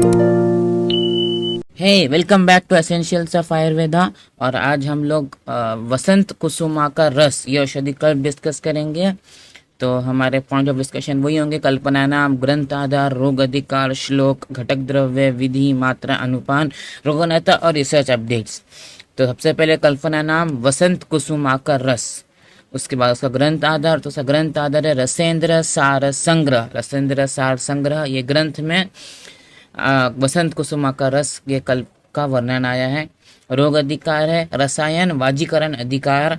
Hey welcome back to essentials of Ayurveda. और आज हम लोग वसंत कुसुमा का रस ये औषधि कल्प डिस्कस करेंगे। तो हमारे पॉइंट ऑफ डिस्कशन वही होंगे: कल्पना नाम, ग्रंथ आधार, रोग अधिकार, श्लोक, घटक द्रव्य, विधि, मात्रा, अनुपान, रोगनता और रिसर्च अपडेट्स। तो सबसे पहले कल्पना नाम वसंत कुसुमा का रस, उसके बाद उसका ग्रंथ आधार। तो उसका ग्रंथ आधार है रसेंद्र सार संग्रह। रसेंद्र सार संग्रह ये ग्रंथ में वसंत कुसुमा का रस ये कल्प का वर्णन आया है। रोग अधिकार है रसायन वाजीकरण अधिकार।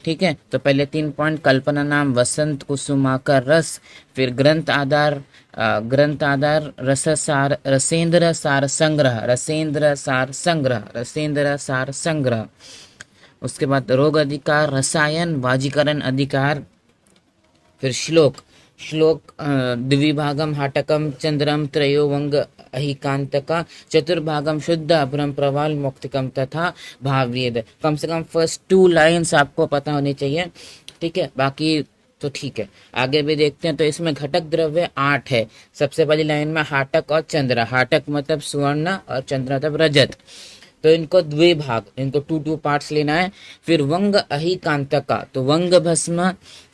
ठीक है, तो पहले 3 पॉइंट: कल्पना नाम, वसंत कुसुमा का रस, फिर ग्रंथ आधार, रस सार, रसेंद्र सार संग्रह, रसेंद्र सार संग्रह, रसेंद्र सार संग्रह। उसके बाद रोग अधिकार, रसायन वाजीकरण अधिकार, फिर श्लोक द्विभागम हाटकम चंद्रम त्रयोवंग अहिकांतका चतुर्भागम शुद्ध अभ्रम प्रवाल मौक्तिकम तथा भाववेद। कम से कम फर्स्ट 2 लाइन्स आपको पता होनी चाहिए। ठीक है, बाकी तो ठीक है, आगे भी देखते हैं। तो इसमें घटक द्रव्य 8 है। सबसे पहली लाइन में हाटक और चंद्र। हाटक मतलब स्वर्ण और चंद्र मतलब रजत। तो इनको द्विभाग, इनको 2 पार्ट्स लेना है। फिर वंग अहिकांतका, तो वंग भस्म,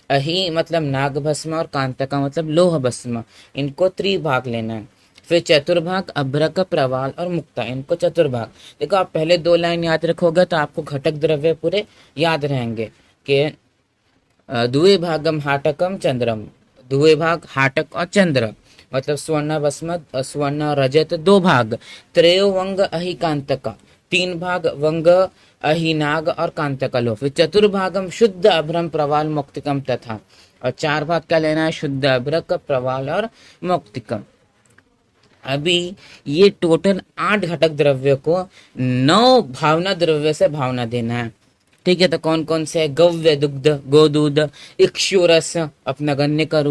अहि मतलब नाग भस्म और कांतका मतलब लोह भस्म, इनको त्रिभाग लेना है। फिर चतुर्भाग अभ्रक प्रवाल और मुक्ता, इनको चतुर्भाग। देखो, आप पहले 2 लाइन याद रखोगे तो आपको घटक द्रव्य पूरे याद रहेंगे कि द्विभागम हाटकम चंद्रम, द्विभाग हाटक और चंद्र मतलब स्वर्ण भस्म स्वर्ण रजत 2 भाग। त्रयो वंग अहिकांतका 3 भाग, वंग अहिनाग और कांतकलो। फिर चतुर्भागम शुद्ध अभ्रम प्रवाल मौक्तिकम तथा, और 4 भाग क्या लेना है? शुद्ध अभ्रक प्रवाल और मौक्तिकम। अभी ये टोटल 8 घटक द्रव्य को 9 भावना द्रव्य से भावना देना है। ठीक है, तो कौन कौन से? गव्य दुग्ध गोदूध, इक्षुरस अपना गन्ने का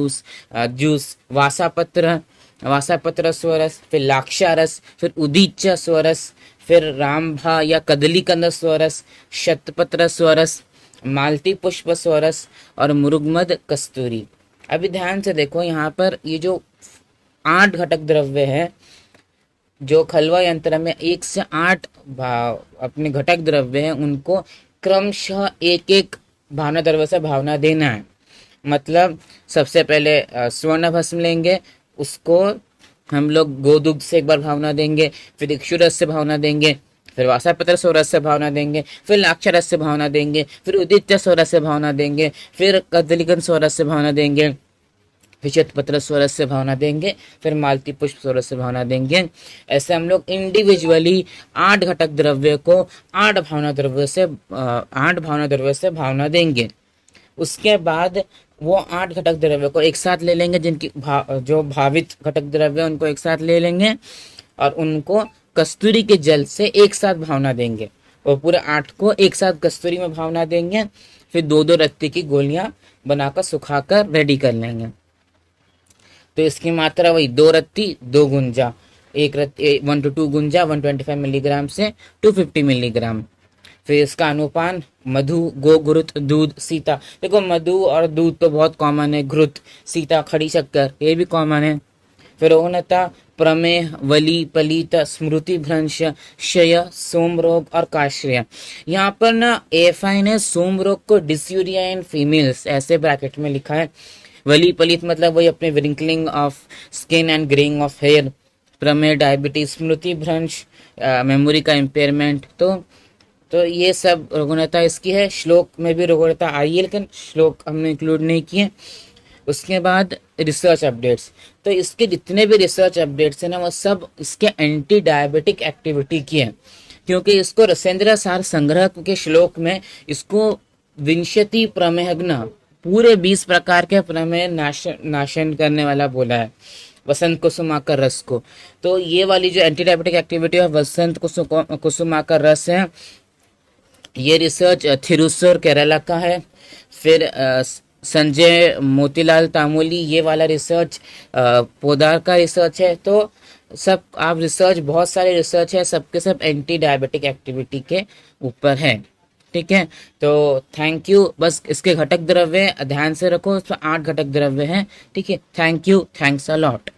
जूस, वासापत्र स्वरस, फिर लाक्षारस, फिर उदीच्च स्वरस, फिर रामभा या कदलीकंद स्वरस, शतपत्र स्वरस, मालती पुष्प स्वरस और मुरुगमद कस्तूरी। अभी ध्यान से देखो, यहाँ पर ये जो 8 घटक द्रव्य है, जो खलवा यंत्र में 1 से 8 अपने घटक द्रव्य है, उनको क्रमशः एक भावना द्रव्य से भावना देना है। मतलब सबसे पहले स्वर्ण भस्म लेंगे, उसको हम लोग गोदुग्ध से एक बार भावना देंगे, फिर इक्षुरस से भावना देंगे, फिर वासापत्र स्वरस से भावना देंगे, फिर लाक्षारस से भावना देंगे, फिर उदित्य स्वरस से भावना देंगे, फिर कदलीकंद स्वरस से भावना देंगे, फिर शतपत्र स्वरस से भावना देंगे, फिर मालती पुष्प स्वरस से भावना देंगे। ऐसे हम लोग इंडिविजुअली 8 घटक द्रव्य को 8 भावना द्रव्य से भावना देंगे। उसके बाद वो 8 घटक द्रव्य को एक साथ ले लेंगे, जिनकी जो भावित घटक द्रव्य उनको एक साथ ले लेंगे और उनको कस्तूरी के जल से एक साथ भावना देंगे, और पूरे 8 को एक साथ कस्तूरी में भावना देंगे। फिर 2-2 रत्ती की गोलियां बनाकर सुखाकर रेडी कर लेंगे। तो इसकी मात्रा वही 2 रत्ती 2 गुंजा, 1 रत्ती 1 to 2 गुंजा 125 मिलीग्राम से 250 मिलीग्राम। फिर इसका अनुपान मधु, गो, घृत, दूध, सीता। देखो, मधु और दूध तो बहुत कॉमन है, घृत, सीता, खड़ी शक्कर ये भी कॉमन है। फिर रोहनता, प्रमेह, वली, पलीत, स्मृति भ्रंश, क्षय, सोम रोग और काश्रय। यहाँ पर ना एफआई ने सोम रोग को डिस्यूरिया इन फीमेल्स ऐसे ब्रैकेट में लिखा है। वली पलित मतलब वही अपने wrinkling of skin and greying of hair. प्रमेय डायबिटीज, स्मृति भ्रंश मेमोरी का इम्पेयरमेंट। तो ये सब रुग्णता इसकी है। श्लोक में भी रुग्णता आई है, लेकिन श्लोक हमने इंक्लूड नहीं किए। उसके बाद रिसर्च अपडेट्स, तो इसके जितने भी रिसर्च अपडेट्स हैं ना, वो सब इसके एंटी डायबिटिक एक्टिविटी की है। क्योंकि इसको रसेंद्र सार संग्रह के श्लोक में इसको विंशति प्रमेहग्न, पूरे 20 प्रकार के प्रमेय नाशन करने वाला बोला है वसंत कुसुमा का रस को। तो ये वाली जो एंटी डायबिटिक एक्टिविटी है वसंत कुसुमा का रस है, ये रिसर्च थिरुसुर केरला का है। फिर संजय मोतीलाल तामोली ये वाला रिसर्च पोदार का रिसर्च है। तो सब आप रिसर्च, बहुत सारे रिसर्च है, सबके सब एंटी डायबिटिक एक्टिविटी के ऊपर है। ठीक है, तो थैंक यू। बस इसके घटक द्रव्य ध्यान से रखो, इसमें 8 घटक द्रव्य हैं। ठीक है, thank you, thanks a lot.